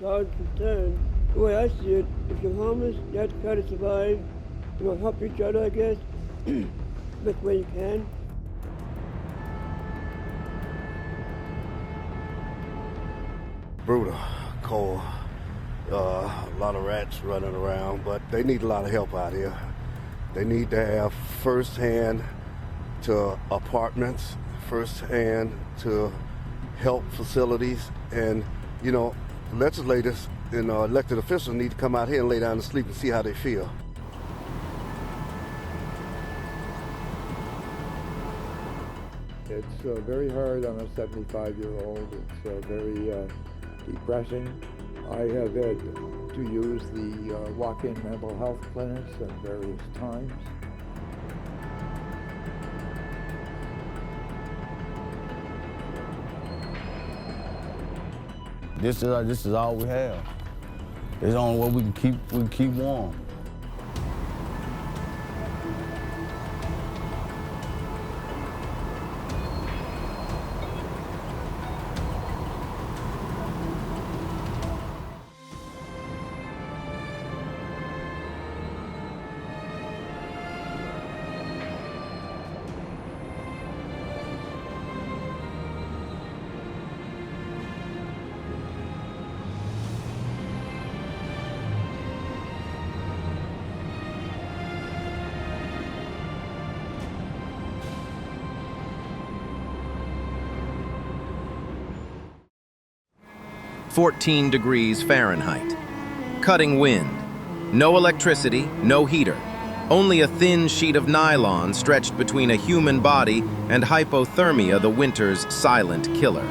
far as concerned, the way I see it, if you're homeless, you have to try to survive. You know, help each other, I guess, best way you can. Brutal, cold, a lot of rats running around, but they need a lot of help out here. They need to have first-hand to apartments, first-hand to health facilities, and, you know, legislators and elected officials need to come out here and lay down and sleep and see how they feel. It's very hard on a 75-year-old. It's very depressing. I have had to use the walk-in mental health clinics at various times. This is all we have. It's the only way we can keep warm. (14°F). Cutting wind. No electricity, no heater. Only a thin sheet of nylon stretched between a human body and hypothermia, the winter's silent killer.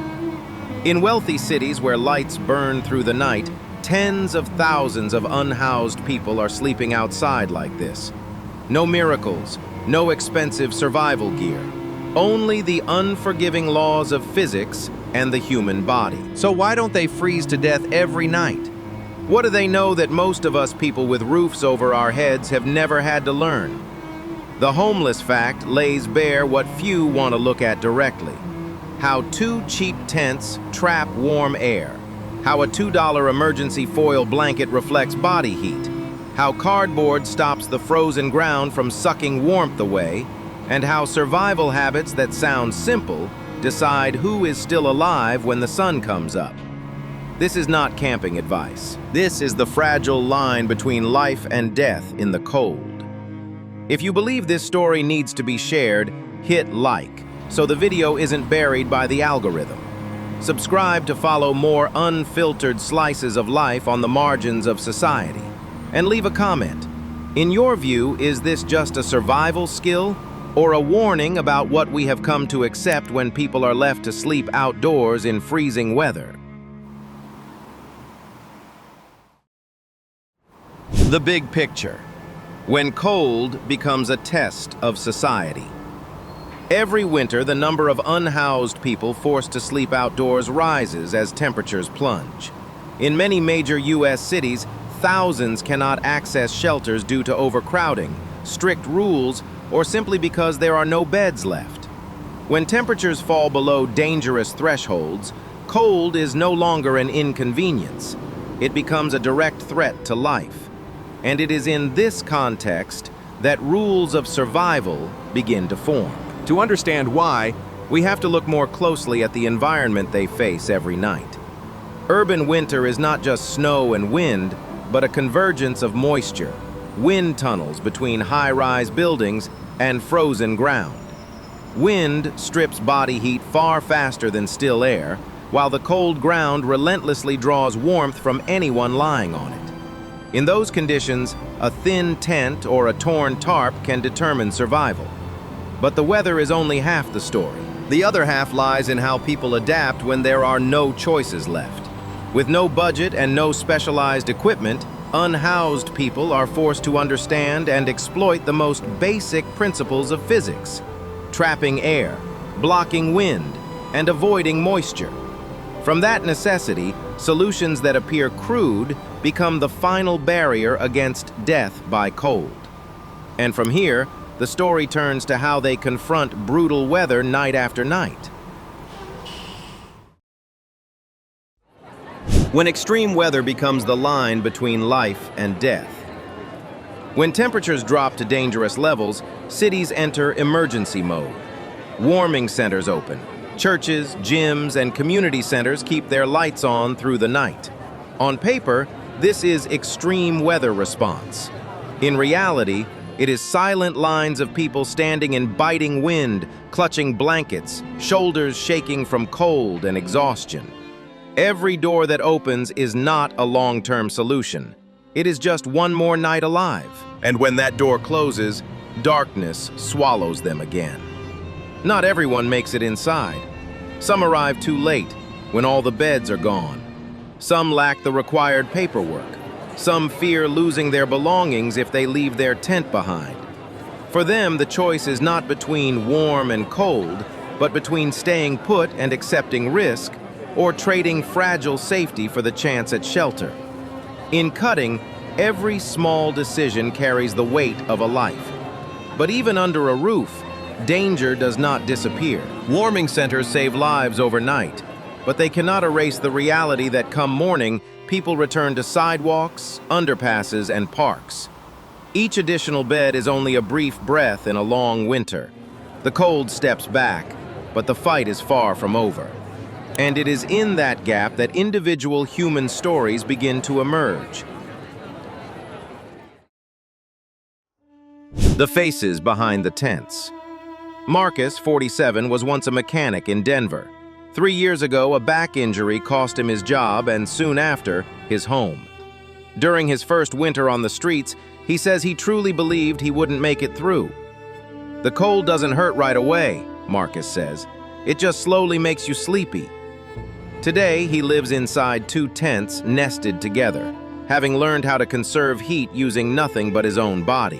In wealthy cities where lights burn through the night, tens of thousands of unhoused people are sleeping outside like this. No miracles, no expensive survival gear. Only the unforgiving laws of physics and the human body. So why don't they freeze to death every night? What do they know that most of us people with roofs over our heads have never had to learn? The homeless fact lays bare what few want to look at directly. How 2 cheap tents trap warm air. How a $2 emergency foil blanket reflects body heat. How cardboard stops the frozen ground from sucking warmth away. And how survival habits that sound simple decide who is still alive when the sun comes up. This is not camping advice. This is the fragile line between life and death in the cold. If you believe this story needs to be shared, hit like, so the video isn't buried by the algorithm. Subscribe to follow more unfiltered slices of life on the margins of society. And leave a comment. In your view, is this just a survival skill, or a warning about what we have come to accept when people are left to sleep outdoors in freezing weather? The big picture. When cold becomes a test of society. Every winter, the number of unhoused people forced to sleep outdoors rises as temperatures plunge. In many major U.S. cities, thousands cannot access shelters due to overcrowding, strict rules, or simply because there are no beds left. When temperatures fall below dangerous thresholds, cold is no longer an inconvenience. It becomes a direct threat to life. And it is in this context that rules of survival begin to form. To understand why, we have to look more closely at the environment they face every night. Urban winter is not just snow and wind, but a convergence of moisture, wind tunnels between high-rise buildings, and frozen ground. Wind strips body heat far faster than still air, while the cold ground relentlessly draws warmth from anyone lying on it. In those conditions, a thin tent or a torn tarp can determine survival. But the weather is only half the story. The other half lies in how people adapt when there are no choices left. With no budget and no specialized equipment, unhoused people are forced to understand and exploit the most basic principles of physics: trapping air, blocking wind, and avoiding moisture. From that necessity, solutions that appear crude become the final barrier against death by cold. And from here, the story turns to how they confront brutal weather night after night. when extreme weather becomes the line between life and death. When temperatures drop to dangerous levels, cities enter emergency mode. Warming centers open. Churches, gyms, and community centers keep their lights on through the night. On paper, this is extreme weather response. In reality, it is silent lines of people standing in biting wind, clutching blankets, shoulders shaking from cold and exhaustion. Every door that opens is not a long-term solution. It is just one more night alive. And when that door closes, darkness swallows them again. Not everyone makes it inside. Some arrive too late, when all the beds are gone. Some lack the required paperwork. Some fear losing their belongings if they leave their tent behind. For them, the choice is not between warm and cold, but between staying put and accepting risk, or trading fragile safety for the chance at shelter. In cutting, every small decision carries the weight of a life. But even under a roof, danger does not disappear. Warming centers save lives overnight, but they cannot erase the reality that come morning, people return to sidewalks, underpasses, and parks. Each additional bed is only a brief breath in a long winter. The cold steps back, but the fight is far from over. And it is in that gap that individual human stories begin to emerge. The faces behind the tents. Marcus, 47, was once a mechanic in Denver. 3 years ago, a back injury cost him his job and soon after, his home. During his first winter on the streets, he says he truly believed he wouldn't make it through. The cold doesn't hurt right away, Marcus says. It just slowly makes you sleepy. Today, he lives inside 2 tents nested together, having learned how to conserve heat using nothing but his own body.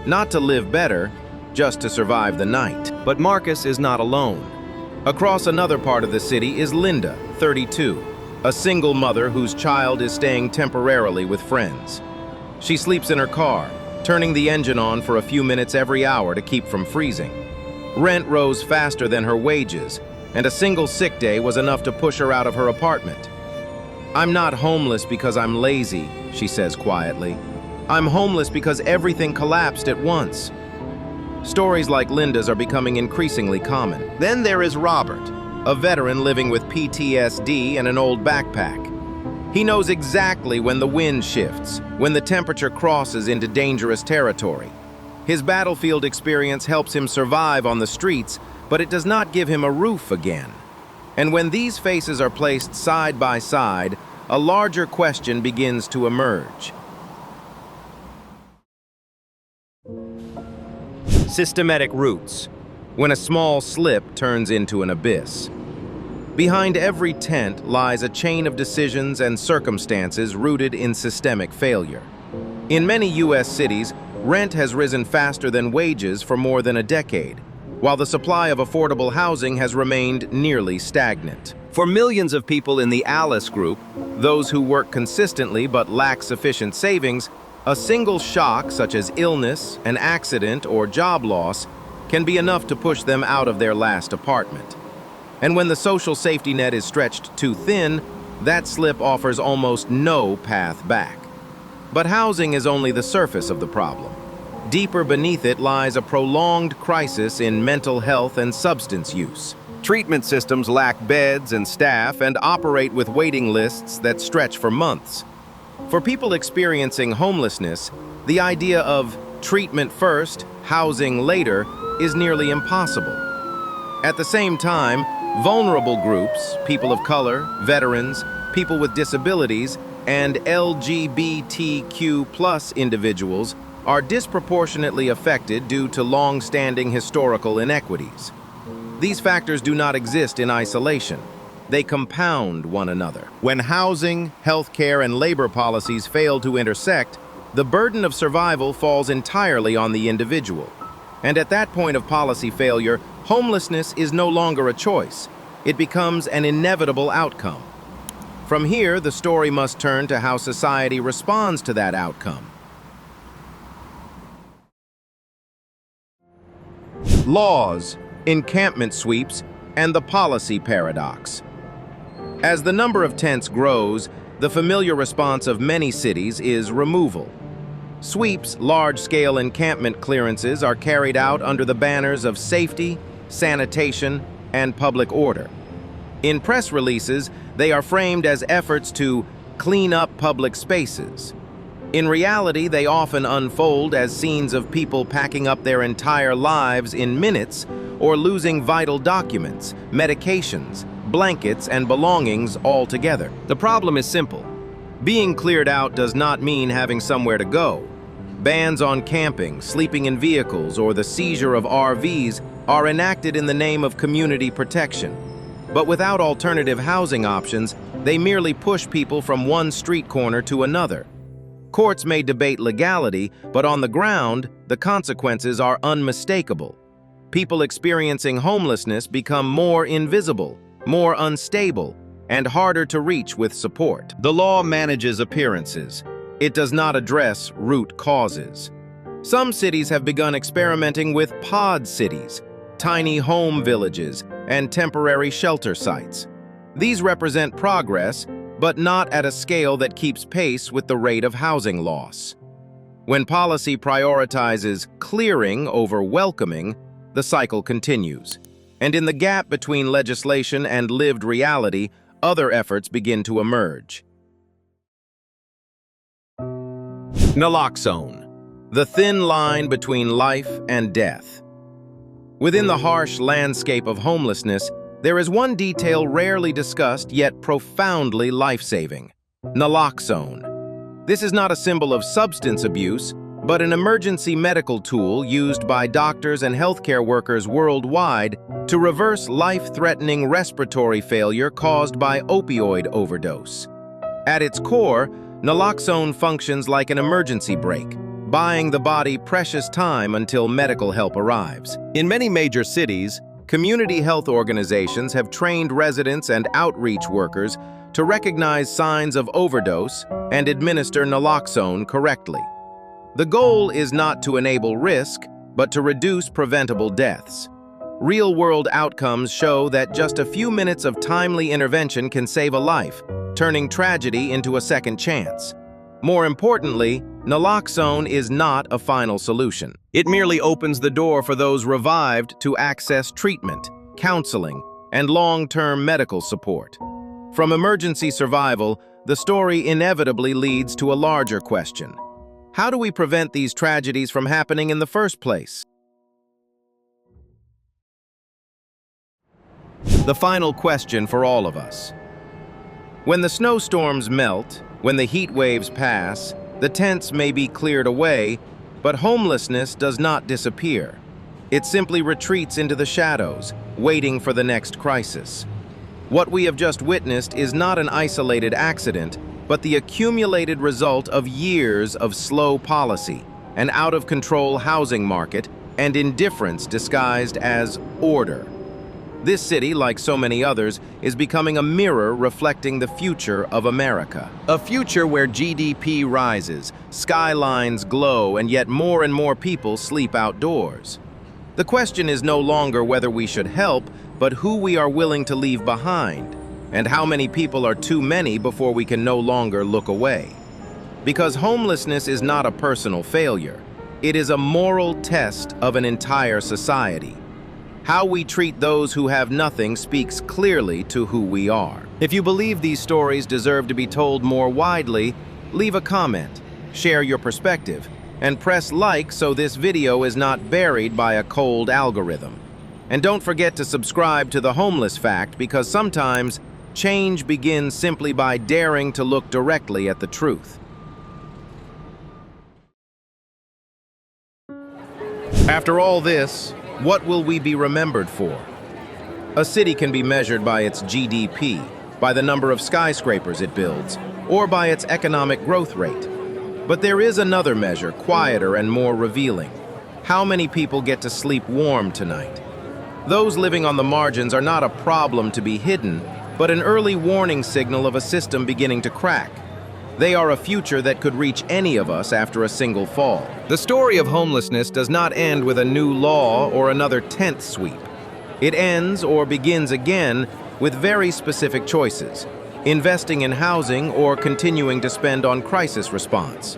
Not to live better, just to survive the night. But Marcus is not alone. Across another part of the city is Linda, 32, a single mother whose child is staying temporarily with friends. She sleeps in her car, turning the engine on for a few minutes every hour to keep from freezing. Rent rose faster than her wages, and a single sick day was enough to push her out of her apartment. "I'm not homeless because I'm lazy," she says quietly. "I'm homeless because everything collapsed at once." Stories like Linda's are becoming increasingly common. Then there is Robert, a veteran living with PTSD and an old backpack. He knows exactly when the wind shifts, when the temperature crosses into dangerous territory. His battlefield experience helps him survive on the streets, but it does not give him a roof again. And when these faces are placed side by side, a larger question begins to emerge. Systematic roots, when a small slip turns into an abyss. Behind every tent lies a chain of decisions and circumstances rooted in systemic failure. In many U.S. cities, rent has risen faster than wages for more than a decade, while the supply of affordable housing has remained nearly stagnant. For millions of people in the Alice group, those who work consistently but lack sufficient savings, a single shock such as illness, an accident, or job loss can be enough to push them out of their last apartment. And when the social safety net is stretched too thin, that slip offers almost no path back. But housing is only the surface of the problem. Deeper beneath it lies a prolonged crisis in mental health and substance use. Treatment systems lack beds and staff and operate with waiting lists that stretch for months. For people experiencing homelessness, the idea of treatment first, housing later is nearly impossible. At the same time, vulnerable groups, people of color, veterans, people with disabilities, and LGBTQ+ individuals are disproportionately affected due to long-standing historical inequities. These factors do not exist in isolation. They compound one another. When housing, healthcare, and labor policies fail to intersect, the burden of survival falls entirely on the individual. And at that point of policy failure, homelessness is no longer a choice. It becomes an inevitable outcome. From here, the story must turn to how society responds to that outcome. Laws, encampment sweeps, and the policy paradox. As the number of tents grows, the familiar response of many cities is removal. Sweeps, large-scale encampment clearances are carried out under the banners of safety, sanitation, and public order. In press releases, they are framed as efforts to clean up public spaces. In reality, they often unfold as scenes of people packing up their entire lives in minutes or losing vital documents, medications, blankets, and belongings altogether. The problem is simple. Being cleared out does not mean having somewhere to go. Bans on camping, sleeping in vehicles, or the seizure of RVs are enacted in the name of community protection. But without alternative housing options, they merely push people from one street corner to another. Courts may debate legality, but on the ground, the consequences are unmistakable. People experiencing homelessness become more invisible, more unstable, and harder to reach with support. The law manages appearances. It does not address root causes. Some cities have begun experimenting with pod cities, tiny home villages, and temporary shelter sites. These represent progress, but not at a scale that keeps pace with the rate of housing loss. When policy prioritizes clearing over welcoming, the cycle continues. And in the gap between legislation and lived reality, other efforts begin to emerge. Naloxone, the thin line between life and death. Within the harsh landscape of homelessness, there is one detail rarely discussed yet profoundly life-saving: naloxone. This is not a symbol of substance abuse, but an emergency medical tool used by doctors and healthcare workers worldwide to reverse life-threatening respiratory failure caused by opioid overdose. At its core, naloxone functions like an emergency brake, buying the body precious time until medical help arrives. In many major cities, community health organizations have trained residents and outreach workers to recognize signs of overdose and administer naloxone correctly. The goal is not to enable risk, but to reduce preventable deaths. Real-world outcomes show that just a few minutes of timely intervention can save a life, turning tragedy into a second chance. More importantly, naloxone is not a final solution. It merely opens the door for those revived to access treatment, counseling, and long-term medical support. From emergency survival, the story inevitably leads to a larger question. How do we prevent these tragedies from happening in the first place? The final question for all of us. When the snowstorms melt, when the heat waves pass, the tents may be cleared away, but homelessness does not disappear. It simply retreats into the shadows, waiting for the next crisis. What we have just witnessed is not an isolated accident, but the accumulated result of years of slow policy, an out-of-control housing market, and indifference disguised as order. This city, like so many others, is becoming a mirror reflecting the future of America. A future where GDP rises, skylines glow, and yet more and more people sleep outdoors. The question is no longer whether we should help, but who we are willing to leave behind, and how many people are too many before we can no longer look away. Because homelessness is not a personal failure. It is a moral test of an entire society. How we treat those who have nothing speaks clearly to who we are. If you believe these stories deserve to be told more widely, leave a comment, share your perspective, and press like so this video is not buried by a cold algorithm. And don't forget to subscribe to The Homeless Fact, because sometimes change begins simply by daring to look directly at the truth. After all this, what will we be remembered for? A city can be measured by its GDP, by the number of skyscrapers it builds, or by its economic growth rate. But there is another measure, quieter and more revealing. How many people get to sleep warm tonight? Those living on the margins are not a problem to be hidden, but an early warning signal of a system beginning to crack. They are a future that could reach any of us after a single fall. The story of homelessness does not end with a new law or another tent sweep. It ends or begins again with very specific choices: investing in housing or continuing to spend on crisis response,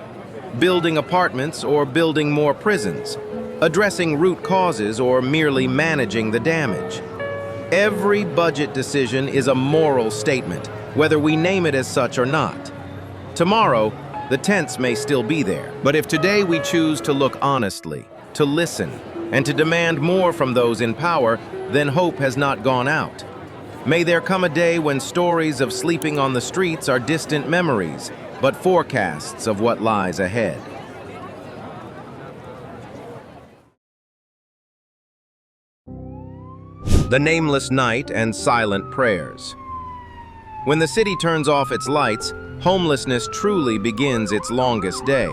building apartments or building more prisons, addressing root causes or merely managing the damage. Every budget decision is a moral statement, whether we name it as such or not. Tomorrow, the tents may still be there, but if today we choose to look honestly, to listen, and to demand more from those in power, then hope has not gone out. May there come a day when stories of sleeping on the streets are distant memories, but forecasts of what lies ahead. The nameless night and silent prayers. When the city turns off its lights, homelessness truly begins its longest day.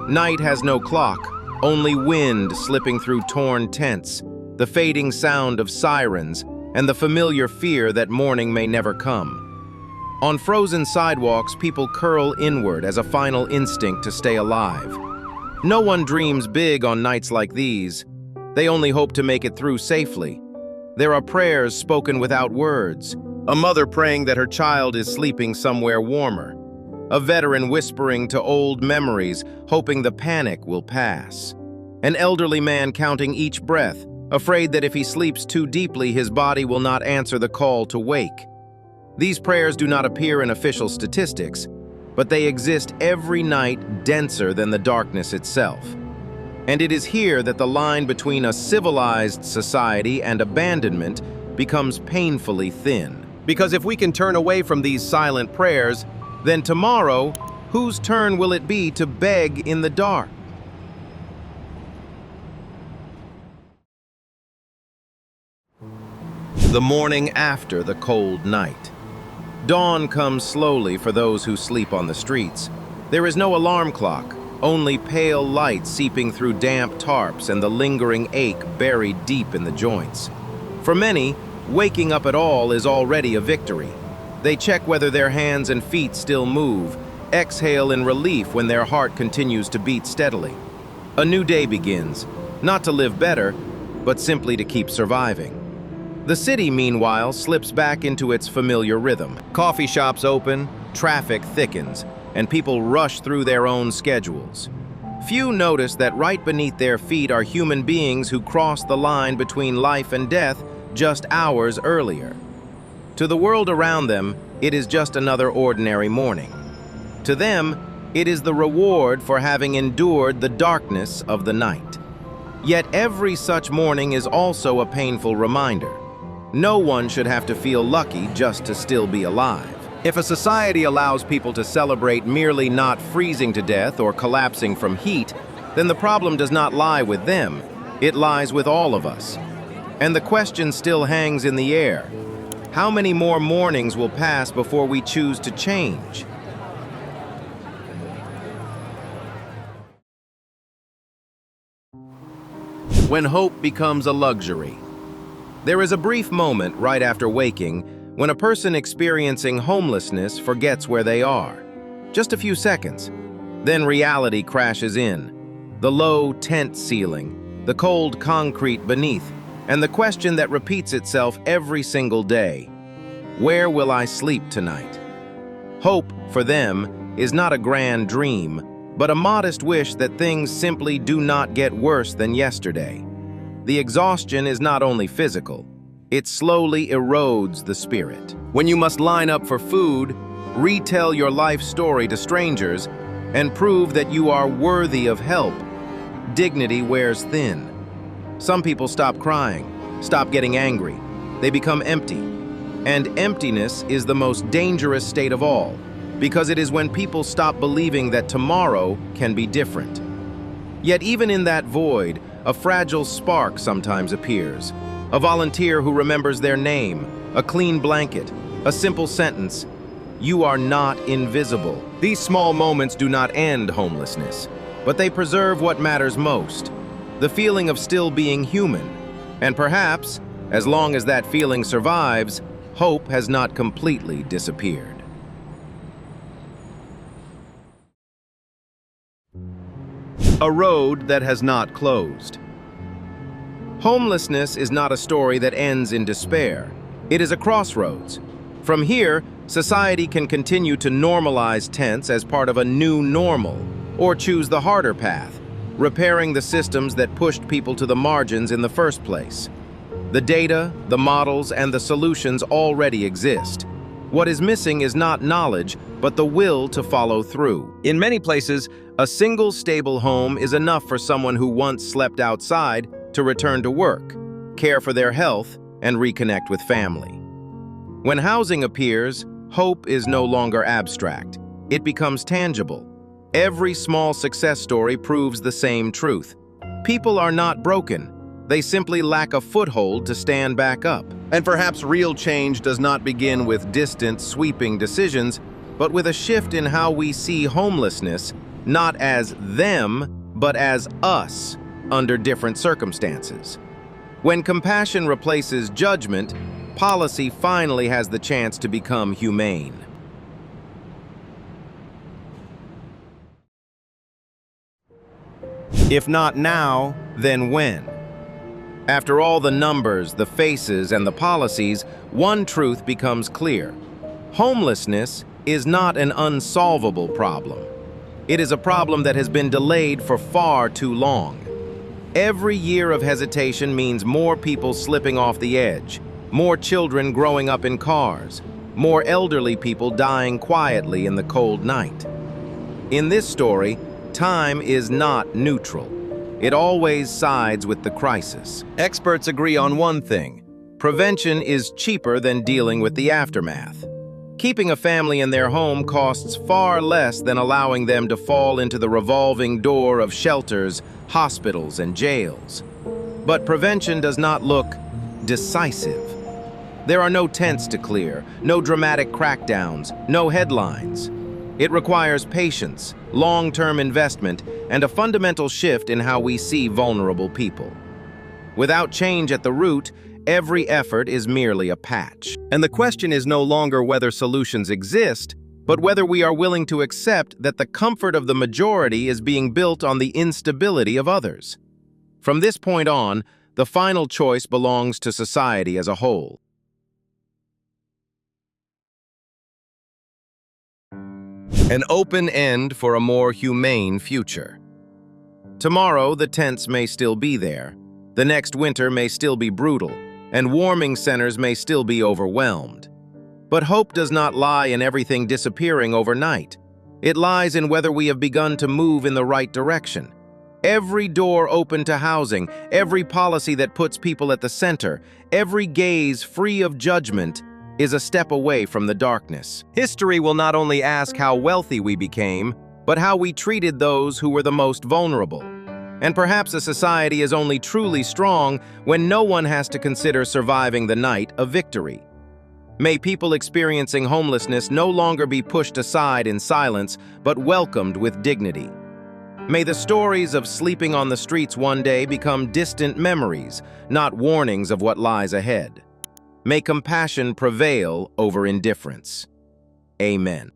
Night has no clock, only wind slipping through torn tents, the fading sound of sirens, and the familiar fear that morning may never come. On frozen sidewalks, people curl inward as a final instinct to stay alive. No one dreams big on nights like these. They only hope to make it through safely. There are prayers spoken without words. A mother praying that her child is sleeping somewhere warmer. A veteran whispering to old memories, hoping the panic will pass. An elderly man counting each breath, afraid that if he sleeps too deeply, his body will not answer the call to wake. These prayers do not appear in official statistics, but they exist every night, denser than the darkness itself. And it is here that the line between a civilized society and abandonment becomes painfully thin. Because if we can turn away from these silent prayers, then tomorrow, whose turn will it be to beg in the dark? The morning after the cold night. Dawn comes slowly for those who sleep on the streets. There is no alarm clock, only pale light seeping through damp tarps and the lingering ache buried deep in the joints. For many, waking up at all is already a victory. They check whether their hands and feet still move, exhale in relief when their heart continues to beat steadily. A new day begins, not to live better, but simply to keep surviving. The city, meanwhile, slips back into its familiar rhythm. Coffee shops open, traffic thickens, and people rush through their own schedules. Few notice that right beneath their feet are human beings who crossed the line between life and death just hours earlier. To the world around them, it is just another ordinary morning. To them, it is the reward for having endured the darkness of the night. Yet every such morning is also a painful reminder. No one should have to feel lucky just to still be alive. If a society allows people to celebrate merely not freezing to death or collapsing from heat, then the problem does not lie with them, it lies with all of us. And the question still hangs in the air. How many more mornings will pass before we choose to change? When hope becomes a luxury. There is a brief moment right after waking when a person experiencing homelessness forgets where they are. Just a few seconds. Then reality crashes in. The low tent ceiling, the cold concrete beneath, and the question that repeats itself every single day. Where will I sleep tonight? Hope, for them, is not a grand dream, but a modest wish that things simply do not get worse than yesterday. The exhaustion is not only physical, it slowly erodes the spirit. When you must line up for food, retell your life story to strangers, and prove that you are worthy of help, dignity wears thin. Some people stop crying, stop getting angry. They become empty. And emptiness is the most dangerous state of all, because it is when people stop believing that tomorrow can be different. Yet even in that void, a fragile spark sometimes appears. A volunteer who remembers their name, a clean blanket, a simple sentence, "You are not invisible." These small moments do not end homelessness, but they preserve what matters most, the feeling of still being human. And perhaps, as long as that feeling survives, hope has not completely disappeared. A road that has not closed. Homelessness is not a story that ends in despair. It is a crossroads. From here, society can continue to normalize tents as part of a new normal, or choose the harder path, repairing the systems that pushed people to the margins in the first place. The data, the models, and the solutions already exist. What is missing is not knowledge, but the will to follow through. In many places, a single stable home is enough for someone who once slept outside to return to work, care for their health, and reconnect with family. When housing appears, hope is no longer abstract. It becomes tangible. Every small success story proves the same truth. People are not broken. They simply lack a foothold to stand back up. And perhaps real change does not begin with distant, sweeping decisions, but with a shift in how we see homelessness, not as them, but as us, under different circumstances. When compassion replaces judgment, policy finally has the chance to become humane. If not now, then when? After all the numbers, the faces, and the policies, one truth becomes clear. Homelessness is not an unsolvable problem. It is a problem that has been delayed for far too long. Every year of hesitation means more people slipping off the edge, more children growing up in cars, more elderly people dying quietly in the cold night. In this story, time is not neutral. It always sides with the crisis. Experts agree on one thing: prevention is cheaper than dealing with the aftermath. Keeping a family in their home costs far less than allowing them to fall into the revolving door of shelters, hospitals, and jails. But prevention does not look decisive. There are no tents to clear, no dramatic crackdowns, no headlines. It requires patience, long-term investment, and a fundamental shift in how we see vulnerable people. Without change at the root, every effort is merely a patch. And the question is no longer whether solutions exist, but whether we are willing to accept that the comfort of the majority is being built on the instability of others. From this point on, the final choice belongs to society as a whole. An open end for a more humane future. Tomorrow, the tents may still be there. The next winter may still be brutal, and warming centers may still be overwhelmed. But hope does not lie in everything disappearing overnight. It lies in whether we have begun to move in the right direction. Every door open to housing, every policy that puts people at the center, every gaze free of judgment is a step away from the darkness. History will not only ask how wealthy we became, but how we treated those who were the most vulnerable. And perhaps a society is only truly strong when no one has to consider surviving the night a victory. May people experiencing homelessness no longer be pushed aside in silence, but welcomed with dignity. May the stories of sleeping on the streets one day become distant memories, not warnings of what lies ahead. May compassion prevail over indifference. Amen.